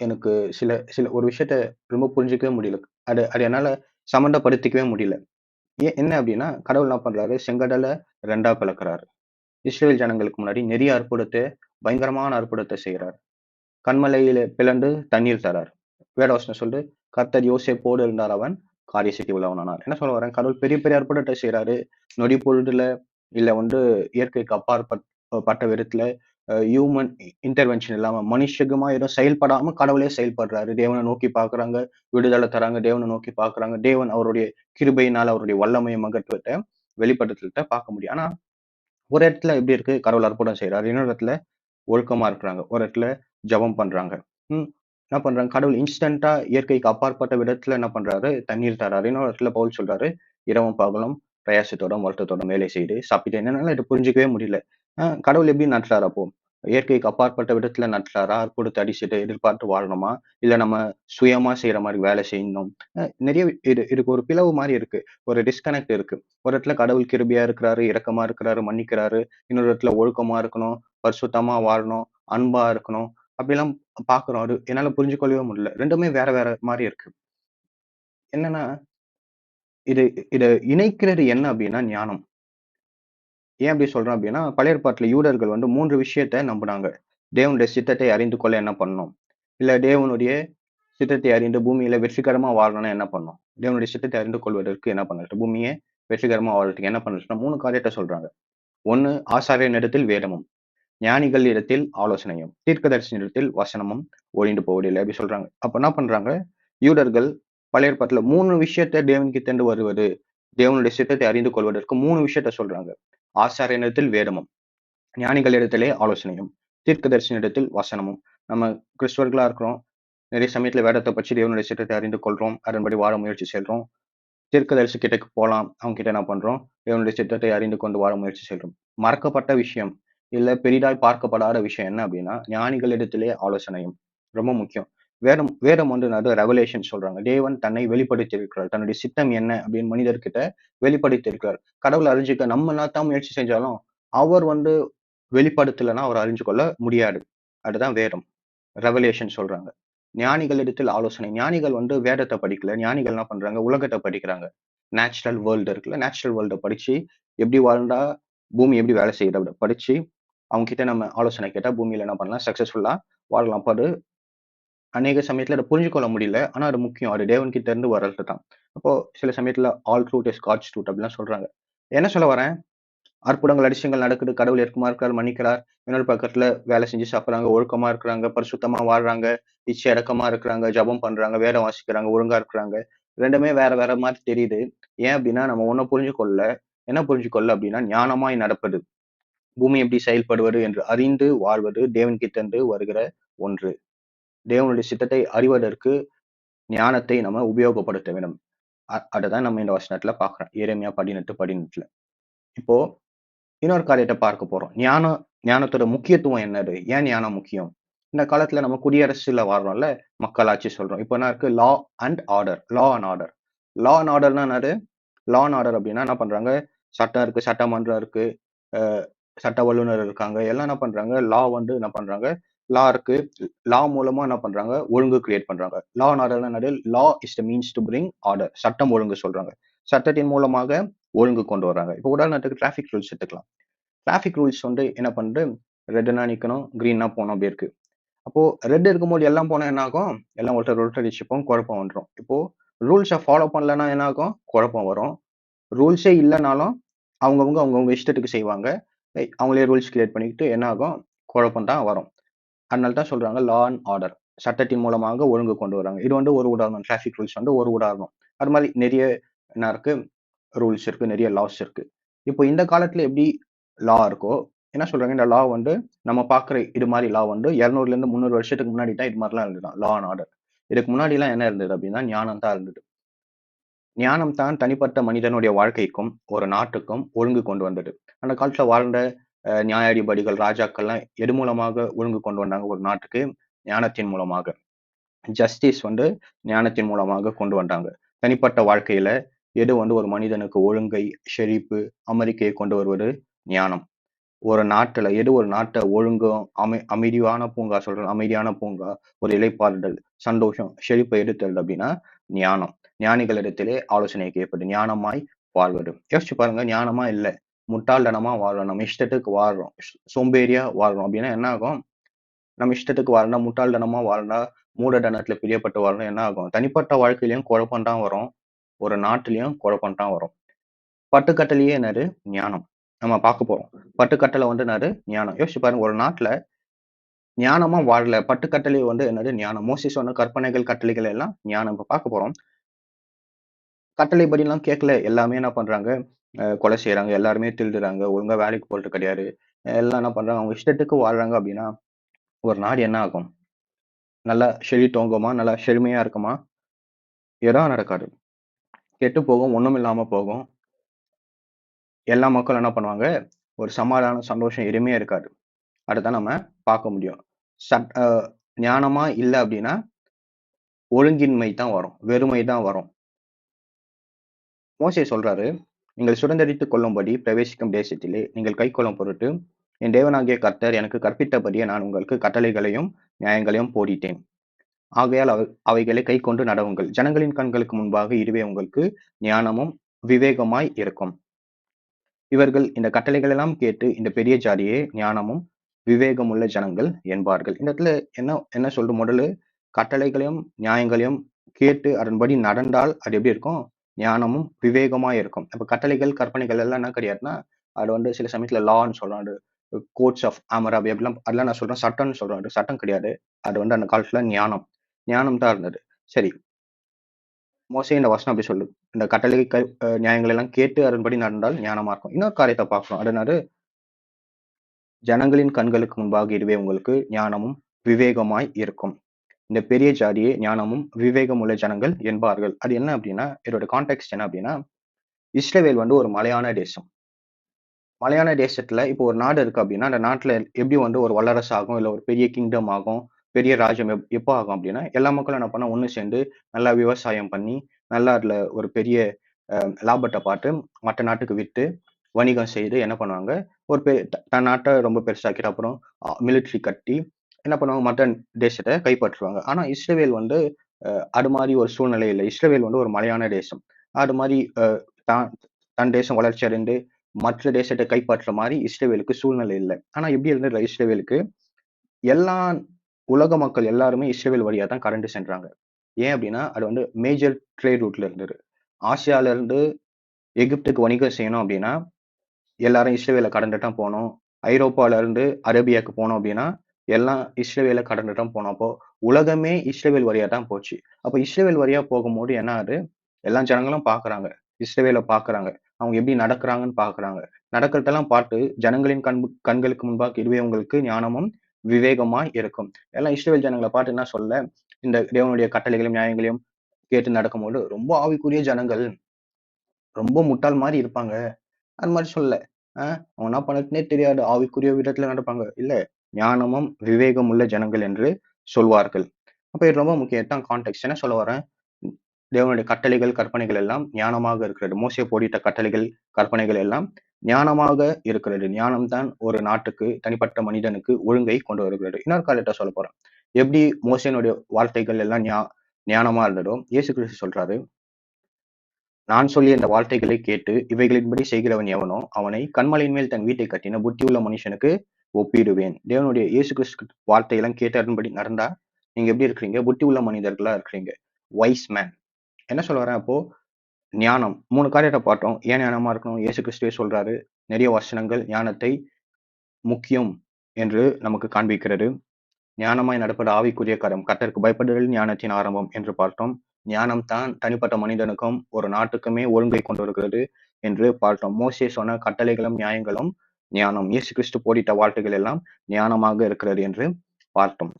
எனக்கு சில சில ஒரு விஷயத்த ரொம்ப புரிஞ்சுக்கவே முடியல. அது அது என்னால சம்மந்தப்படுத்திக்கவே முடியல. என்ன அப்டின்னா, கடவுள் என்ன பண்றாரு? செங்கடல 2ஆ பிளக்குறாரு. இஸ்ரவேல் ஜனங்களுக்கு முன்னாடி நெறைய பயங்கரமான அற்புதத்த செய்றாரு. கன்மலையில பிளந்து தண்ணீர் தரார். வேதவசனம் சொல்லுது, கர்த்தர் யோசேப்போடு இருந்தார் அவன் காரிய சித்தி உள்ளவனானார். என்ன சொல்ல வரேன்? கடவுள் பெரிய பெரிய அற்புதத்த செய்றாரு. நொடி பொழுதுல இல்ல இயற்கைக்கு பட்ட விதத்துல ஹியூமன் இன்டர்வென்ஷன் இல்லாம மனுஷகமா எதுவும் செயல்படாம கடவுளே செயல்படுறாரு. தேவன நோக்கி பார்க்குறாங்க, விடுதலை தராங்க. தேவன நோக்கி பார்க்குறாங்க. தேவன் அவருடைய கிருபையினால அவருடைய வல்லமை மகத்துவத்த வெளிப்படுத்துறத பார்க்க முடியும். ஆனா, ஒரு இடத்துல எப்படி இருக்கு? கடவுள் அற்புதம் செய்றாரு. இன்னொரு இடத்துல ஒழுக்கமா இருக்கிறாங்க. ஒரு இடத்துல ஜெபம் பண்றாங்க. ம். என்ன பண்றாங்க? கடவுள் இன்ஸ்டன்ட்டா இயற்கைக்கு அப்பாற்பட்ட விதத்துல என்ன பண்றாரு? தண்ணீர் தராரு. இன்னொரு இடத்துல பவுல் சொல்றாரு, இரவும் பகலும் பிரயாசத்தோடும், வருத்தத்தோடும் வேலை செய்து சாப்பிட்டேன். என்னால இத புரிஞ்சுக்கவே முடியல. கடவுள் எப்படி நடத்துறாரு அப்போ? இயற்கைக்கு அப்பாற்பட்ட விதத்துல நடத்துறாரா? அற்புதத்த அடிச்சுட்டு எதிர்பார்த்து வாழணுமா? இல்ல நம்ம சுயமா செய்ற மாரி வேலை செய்யணும்? நெறைய இதுக்கு ஒரு பிளவு மாரி இருக்கு. ஒரு டிஸ்கனெக்ட் இருக்கு. ஒரு இடத்துல கடவுள் கிருபையா இருக்கிறாரு, இரக்கமா இருக்கிறாரு, மன்னிக்கிறாரு. இன்னொரு இடத்துல ஒழுக்கமா இருக்கணும், பரிசுத்தமா வாழணும், அன்பா இருக்கணும். அப்படிலாம் பார்க்குறோம். அது என்னால புரிஞ்சு கொள்ளவே முடியல. 2மே வேற வேற மாரி இருக்கு. என்னன்னா, இது இத இணைக்கிறது என்ன அப்படின்னா ஞானம். ஏன் அப்படி சொல்றேன் அப்படின்னா, பழைய ஏற்பாட்டுல யூதர்கள் 3 விஷயத்த நம்புனாங்க. தேவனுடைய சித்தத்தை அறிந்து கொள்ள என்ன பண்ணணும்? இல்ல தேவனுடைய சித்தத்தை அறிந்து பூமியில வெற்றிகரமா வாழணும்னா என்ன பண்ணணும்? தேவனுடைய சித்தத்தை அறிந்து கொள்வதற்கு என்ன பண்ணணும்? பூமிய வெற்றிகரமா வாழ்றதுக்கு என்ன பண்ணணும்னா 3 காரியத்த சொல்றாங்க. 1 ஆசாரியனிடத்தில் வேதமும், ஞானிகள் இடத்தில் ஆலோசனையும், தீர்க்கதரிசியினிடத்தில் வசனமும் ஒழிந்து போவதில்லை அப்படி சொல்றாங்க. அப்ப என்ன பண்றாங்க? யூதர்கள் பழைய ஏற்பாட்டுல 3 விஷயத்த தேவன்கிட்டருந்து வருவது, தேவனுடைய சித்தத்தை அறிந்து கொள்வதற்கு 3 விஷயத்த சொல்றாங்க. ஆசாரியனிடத்தில் வேதமும், ஞானிகளிடத்திலே ஆலோசனையும், தீர்க்கதரிசியினிடத்தில் வசனமும். நம்ம கிறிஸ்தவர்களா இருக்கிறோம். நிறைய சமயத்துல வேதத்த படிச்சு தேவனுடைய சித்தத்தை அறிந்து கொள்றோம். அதன்படி வாழ முயற்சி செய்றோம். தீர்க்கதரிசி கிட்டக்கு போலாம். அவங்க கிட்ட என்ன பண்றோம்? தேவனுடைய சித்தத்தை அறிந்து கொண்டு வாழ முயற்சி செய்றோம். மறக்கப்பட்ட விஷயம், இல்ல பெரிதாய் பார்க்கப்படாத விஷயம் என்ன அப்படின்னா, ஞானிகளிடத்திலே ஆலோசனையும். ரொம்ப முக்கியம். வேதம் வேதம் என்னது ரெவலேஷன் சொல்றாங்க. தேவன் தன்னை வெளிப்படுத்தி இருக்கிறார். தன்னுடைய சித்தம் என்ன அப்படின்னு மனிதர்கிட்ட வெளிப்படுத்தி இருக்கிறார். கடவுள அறிஞ்சுக்க நம்ம என்னத்தான் முயற்சி செஞ்சாலும், அவர் வெளிப்படுத்தலன்னா அவர அறிஞ்சு கொள்ள முடியாது. அதுதான் வேதம். ரெவலேஷன் சொல்றாங்க. ஞானிகளிடத்தில் ஆலோசனை. ஞானிகள் வேதத்த படிக்கல. ஞானிகள் என்ன பண்றாங்க? உலகத்த படிக்கிறாங்க. நேச்சுரல் வேர்ல்டு இருக்குல்ல. நேச்சுரல் வேர்ல்ட படிச்சு, எப்படி வாழ்ந்தா பூமி எப்படி வேலை செய்யுது அத படிச்சு, அவங்க கிட்ட நம்ம ஆலோசனை கேட்டா பூமியில என்ன பண்ணலாம்? சக்சஸ்ஃபுல்லா வாழலாம். அப்ப அது அநேக சமயத்துல அத புரிஞ்சு கொள்ள முடியல. ஆனா அது முக்கியம். அது தேவன் கிட்ட இருந்து வர்றது தான். அப்போ சில சமயத்துல all truth is God's truth அப்படிலாம் சொல்றாங்க. என்ன சொல்ல வரேன்? அற்புதங்கள், அதிசயங்கள் நடக்குது. கடவுள் இரக்கமா இருக்கிறார், மன்னிக்கிறார். இன்னொரு பக்கத்துல வேலை செஞ்சு சாப்பிடுறாங்க, ஒழுக்கமா இருக்கிறாங்க, பரிசுத்தமா வாழ்றாங்க, இச்சை அடக்கமா இருக்கிறாங்க, ஜெபம் பண்றாங்க, வேதம் வாசிக்கிறாங்க, ஒழுங்கா இருக்கிறாங்க. 2மே வேற வேற மாரி தெரியுது. ஏன் அப்டின்னா, நம்ம ஒண்ண புரிஞ்சுக்கொள்ள என்ன புரிஞ்சுக்கொள்ள அப்டின்னா, ஞானமாய் நடப்பது. பூமி எப்படி செயல்படுவது என்று அறிந்து வாழ்வது தேவன்கிட்ட இருந்து வருகிற ஒன்று. தேவனுடைய சித்தத்தை அறிவதற்கு ஞானத்தை நம்ம உபயோகப்படுத்த வேண்டும். அததான் நம்ம இந்த வசனத்துல பார்க்கிறோம். எரேமியா 18:18. இப்போ இன்னொரு காரியத்த பார்க்க போறோம். ஞானத்தோட முக்கியத்துவம் என்னது? ஏன் ஞானம் முக்கியம்? இந்த காலத்துல நம்ம குடியரசுல வாழ்றோம்ல, மக்களாட்சி சொல்றோம். இப்ப என்ன இருக்கு? Law and order. Law and order. Law and ஆர்டர்னா என்னது? லா அண்ட் ஆர்டர் அப்டின்னா என்ன பண்றாங்க? சட்டம் இருக்கு, சட்டமன்றம் இருக்கு, அ சட்ட வல்லுநர் இருக்காங்க. எல்லாம் என்ன பண்றாங்க? என்ன பண்றாங்க? லா இருக்கு. லா மூலமா என்ன பண்றாங்க? ஒழுங்கு கிரியேட் பண்றாங்க. லா அண்ட் ஆர்டர்னா என்னது? Law is the means to bring order. சட்டம், ஒழுங்கு சொல்றாங்க. சட்டத்தின் மூலமாக ஒழுங்கு கொண்டு வர்றாங்க. இப்ப உதாரணத்துக்கு டிராஃபிக் ரூல்ஸ் எடுத்துக்கலாம். டிராஃபிக் ரூல்ஸ் என்ன பண்ணுது? ரெட்னா நிக்கணும், கிரீன்னா போணும் அப்படி இருக்கு. அப்போ ரெட் இருக்கும்போது எல்லாம் போனா என்ன ஆகும்? எல்லாம் ஒருத்தர் அடிச்சுப்போம், குழப்பம் வந்துரும். இப்போ ரூல்ஸ ஃபாலோ பண்ணலன்னா என்ன ஆகும்? குழப்பம் வரும். ரூல்ஸே இல்லனாலும் அவங்கவங்க இஷ்டத்துக்கு செய்வாங்க. அவங்களே ரூல்ஸ் கிரியேட் பண்ணிக்கிட்டு என்ன ஆகும்? குழப்பம் தான் வரும். அதனால தான் சொல்றாங்க லா அண்ட் ஆர்டர். சட்டத்தின் மூலமாக ஒழுங்கு கொண்டு வராங்க. இது ஒரு உதாரணம். டிராஃபிக் ரூல்ஸ் ஒரு உதாரணம். அது மாரி நெறைய என்ன இருக்கு? ரூல்ஸ் இருக்கு. நெறைய லாஸ் இருக்கு. இப்போ இந்த காலத்துல எப்படி லா இருக்கோ, என்ன சொல்றாங்க? இந்த லா நம்ம பார்க்குற இது மாரி லா 200லேருந்து 300 வருஷத்துக்கு முன்னாடி தான் இது மாரிலாம் இருந்ததாம். Law and order. இதுக்கு முன்னாடிலாம் என்ன இருந்தது அப்டின்னா, ஞானம் தான் இருந்தது. ஞானம் தான் தனிப்பட்ட மனிதனுடைய வாழ்க்கைக்கும், ஒரு நாட்டுக்கும் ஒழுங்கு கொண்டு வந்தது. அந்த காலத்துல வாழ்ந்த நியாயாதிபதிகள், ராஜாக்கள்லாம் எது மூலமாக ஒழுங்கு கொண்டு வந்தாங்க ஒரு நாட்டுக்கு? ஞானத்தின் மூலமாக. ஜஸ்டிஸ் ஞானத்தின் மூலமாக கொண்டு வந்தாங்க. தனிப்பட்ட வாழ்க்கையில எது ஒரு மனிதனுக்கு ஒழுங்கை, செழிப்பு, அமெரிக்கையை கொண்டு வருவது ஞானம். ஒரு நாட்டுல ஒரு நாட்டை ஒழுங்கும் அமைதியான பூங்கா சொல்றேன். அமைதியான பூங்கா, ஒரு இளைப்பாறுதல், சந்தோஷம், செழிப்பை எடுத்தல் அப்படின்னா ஞானம். ஞானிகளிடத்திலே ஆலோசனை கேட்பது, ஞானமாய் வாழ்வது. யோசிச்சு பாருங்க, ஞானமா இல்ல, முட்டாள்தனமா வாழ்றோம். நம்ம இஷ்டத்துக்கு வாழ்றோம். சோம்பேறியா வாழ்றோம் அப்படின்னா என்ன ஆகும்? நம்ம இஷ்டத்துக்கு வாழ்ந்தா, முட்டாள்தனமா வாழ்ந்தா, மூடதனத்துல பிரியப்பட்டு வாழ்ந்தா என்ன ஆகும்? தனிப்பட்ட வாழ்க்கையிலயும் குழப்பம் தான் வரும். ஒரு நாட்டிலயும் குழப்பம் தான் வரும். பட்டுக்கட்டளையே என்னது? ஞானம். நம்ம பார்க்க போறோம். பட்டுக்கட்டளை வந்து என்னது? ஞானம். யோசிச்சு பாருங்க, ஒரு நாட்டுல ஞானமா வாழல. பட்டுக்கட்டளை வந்து என்னது? ஞானம். மோசே சொன்ன கற்பனைகள், கட்டளைகள் எல்லாம் ஞானம். இப்ப பார்க்க போறோம். கட்டளைப்படிலாம் கேட்கல. எல்லாமே என்ன பண்றாங்க? கொலை செய்றாங்க. எல்லாருமே திருடுறாங்க. ஒழுங்கா வேலைக்கு போறது கிடையாது. எல்லாம் என்ன பண்றாங்க? அவங்க இஷ்டத்துக்கு வாழ்றாங்க அப்படின்னா, ஒரு நாடு என்ன ஆகும்? நல்லா செழித்தோங்குமா? நல்லா செழுமையா இருக்குமா? எதுவும் நடக்காது. கெட்டு போகும். ஒண்ணும் இல்லாம போகும். எல்லா மக்களும் என்ன பண்ணுவாங்க? ஒரு சமாதானம், சந்தோஷம் எதுவுமே இருக்காது. அதத்தான் நம்ம பார்க்க முடியும். சட் அ ஞானமா இல்ல அப்படின்னா, ஒழுங்கின்மை தான் வரும். வெறுமை தான் வரும். மோசே சொல்றாரு, "நீங்கள் சுதந்தரித்துக் கொள்ளும்படி பிரவேசிக்கும் தேசத்திலே நீங்கள் கைக்கொள்ளும் பொருட்டு, என் தேவனாகிய கர்த்தர் எனக்கு கற்பித்தபடியே நான் உங்களுக்கு கட்டளைகளையும், நியாயங்களையும் போதித்தேன். ஆகையால் அவைகளை கைக்கொண்டு நடவுங்கள். ஜனங்களின் கண்களுக்கு முன்பாக இதுவே உங்களுக்கு ஞானமும், விவேகமாய் இருக்கும்." இவர்கள் இந்த கட்டளைகள் எல்லாம் கேட்டு இந்த பெரிய ஜாதியே ஞானமும் விவேகமுள்ள ஜனங்கள் என்பார்கள். இந்த இடத்துல என்ன என்ன சொல்றது? முதல்ல கட்டளைகளையும் நியாயங்களையும் கேட்டு அதன்படி நடந்தால் அது எப்படி இருக்கும்? ஞானமும் விவேகமா இருக்கும். அப்ப கட்டளைகள் கற்பனைகள் எல்லாம் என்ன கிடையாதுன்னா, அது வந்து சில சமயத்துல லான்னு சொல்றோம். அது கோட்ஸ் ஆஃப் ஆமராபி அப்படிலாம் அதெல்லாம் நான் சொல்றேன் சட்டம்னு சொல்றேன். அது சட்டம் கிடையாது. அது வந்து அந்த காலத்துல ஞானம். ஞானம் தான் இருந்தது. சரி, மோசே இந்த வசனம் அப்படி சொல்லுது. இந்த கட்டளை நியாயங்கள் எல்லாம் கேட்டு அதன்படி நடந்தால் ஞானமா இருக்கும். இன்னொரு காரியத்தை பார்க்கிறோம். அது என்னது? ஜனங்களின் கண்களுக்கு முன்பாக இதுவே உங்களுக்கு ஞானமும் விவேகமாய் இருக்கும். இந்த பெரிய ஜாதியே ஞானமும் விவேகம் உள்ள ஜனங்கள் என்பார்கள். அது என்ன அப்படின்னா, இதோட கான்டெக்ஸ்ட் என்ன அப்படின்னா, இஸ்ரவேல் வந்து ஒரு மலையான தேசம். மலையான தேசத்துல இப்போ ஒரு நாடு இருக்கு அப்படின்னா, அந்த நாட்டுல எப்படி வந்து ஒரு வல்லரசு ஆகும், இல்ல ஒரு பெரிய கிங்டம் ஆகும், பெரிய ராஜ்யம் எப்போ ஆகும் அப்படின்னா, எல்லா மக்களும் என்ன பண்ணா ஒண்ணு சேர்ந்து நல்லா விவசாயம் பண்ணி, நல்லா அதுல ஒரு பெரிய லாபத்த பார்த்து மற்ற நாட்டுக்கு வித்து, வணிகம் செய்து என்ன பண்ணுவாங்க, ஒரு தன் நாட்ட ரொம்ப பெருசாக்கிட்டு அப்புறம் மிலிட்டரி கட்டி என்ன பண்ணுவாங்க, மற்ற தேசத்த கைப்பற்றுவாங்க. ஆனா இஸ்ரவேல் வந்து அது மாரி ஒரு சூழ்நிலை இல்ல. இஸ்ரவேல் வந்து ஒரு மலையான தேசம். அது மாரி தான் தன் தேசம் வளர்ச்சி அடைந்து மற்ற தேசத்த கைப்பற்ற மாரி இஸ்ரவேலுக்கு சூழ்நிலை இல்ல. ஆனா எப்படி இருந்தது இஸ்ரவேலுக்கு? எல்லா உலக மக்கள் எல்லாருமே இஸ்ரவேல் வழியா தான் கடந்து சென்றாங்க. ஏன் அப்படின்னா, அது வந்து மேஜர் ட்ரேட் ரூட்ல இருந்தது. ஆசியால இருந்து எகிப்துக்கு வணிகம் செய்யணும் அப்படின்னா, எல்லாரும் இஸ்ரவேல கடந்து தான் போணும். ஐரோப்பால இருந்து அரேபியாக்கு போனோம் அப்படின்னா, எல்லாம் இஸ்ரவேல கடந்து தான் போணும். அப்போ உலகமே இஸ்ரவேல் வழியா தான் போச்சு. அப்ப இஸ்ரவேல் வழியா போகும்போது என்ன ஆகுது? எல்லா ஜனங்களும் பார்க்குறாங்க. இஸ்ரவேல பார்க்குறாங்க. அவங்க எப்படி நடக்குறாங்கன்னு பார்க்குறாங்க. நடக்கிறதெல்லாம் பார்த்து ஜனங்களின் கண்களுக்கு முன்பாக இதுவே உங்களுக்கு ஞானமும், விவேகமாய் இருக்கும். எல்லாம் இஸ்ரவேல் ஜனங்கள பார்த்து என்ன சொல்ல, இந்த தேவனுடைய கட்டளைகளையும், நியாயங்களையும் கேட்டு நடக்கும்போது, ரொம்ப ஆவிக்குரிய ஜனங்கள், ரொம்ப முட்டாள் மாரி இருப்பாங்க. அந்த மாரி சொல்லல. அவங்க என்ன பண்ணதுன்னே தெரியாது. ஆவிக்குரிய விதத்துல நடப்பாங்க. இல்ல, ஞானமும், விவேகம் உள்ள ஜனங்கள் என்று சொல்வார்கள். அப்ப இது ரொம்ப முக்கியம். இதான் கான்டெக்ஸ்ட். என்ன சொல்ல வரேன்? தேவனுடைய கட்டளைகள், கற்பனைகள் எல்லாம் ஞானமாக இருக்கிறது. மோசே போதித்த கட்டளைகள், கற்பனைகள் எல்லாம் ஞானமாக இருக்கிறது. ஞானம் தான் ஒரு நாட்டுக்கு, தனிப்பட்ட மனிதனுக்கு ஒழுங்கை கொண்டு வருகிறது. இன்னொரு காரியத்த சொல்லப் போறேன். எப்படி மோசேனுடைய வார்த்தைகள் எல்லாம் ஞானமா இருந்ததோ, இயேசு கிறிஸ்து சொல்றாரு, நான் சொல்லிய இந்த வார்த்தைகளை கேட்டு இவைகளின்படி செய்கிறவன் எவனோ அவனை கன்மலையின் மேல் தன் வீட்டை கட்டின புத்தியுள்ள மனுஷனுக்கு ஒப்பிடுவேன். தேவனுடைய இயேசு கிறிஸ்து வார்த்தையெல்லாம் கேட்டு அதன்படி நடந்தா நீங்க எப்படி இருக்கிறீங்க? புத்தி உள்ள மனிதர்களா இருக்கிறீங்க. Wise man. என்ன சொல்ல வரேன் அப்போ? ஞானம். 3 காரியத்த பார்த்தோம். ஏன் ஞானமா இருக்கணும்? இயேசு கிறிஸ்துவே சொல்றாரு. நிறைய வசனங்கள் ஞானத்தை முக்கியம் என்று நமக்கு காண்பிக்கிறது. ஞானமாய் நடப்பது ஆவிக்குரிய கரம். கர்த்தருக்கு பயப்படுதல் ஞானத்தின் ஆரம்பம் என்று பார்த்தோம். ஞானம் தான் தனிப்பட்ட மனிதனுக்கும், ஒரு நாட்டுக்குமே ஒழுங்கை கொண்டு வருகிறது என்று பார்த்தோம். மோசே சொன்ன கட்டளைகளும், நியாயங்களும் ஞானம். இயேசு கிறிஸ்து போதித்த வார்த்தைகள் எல்லாம் ஞானமாக இருக்கிறது என்று பார்த்தோம்.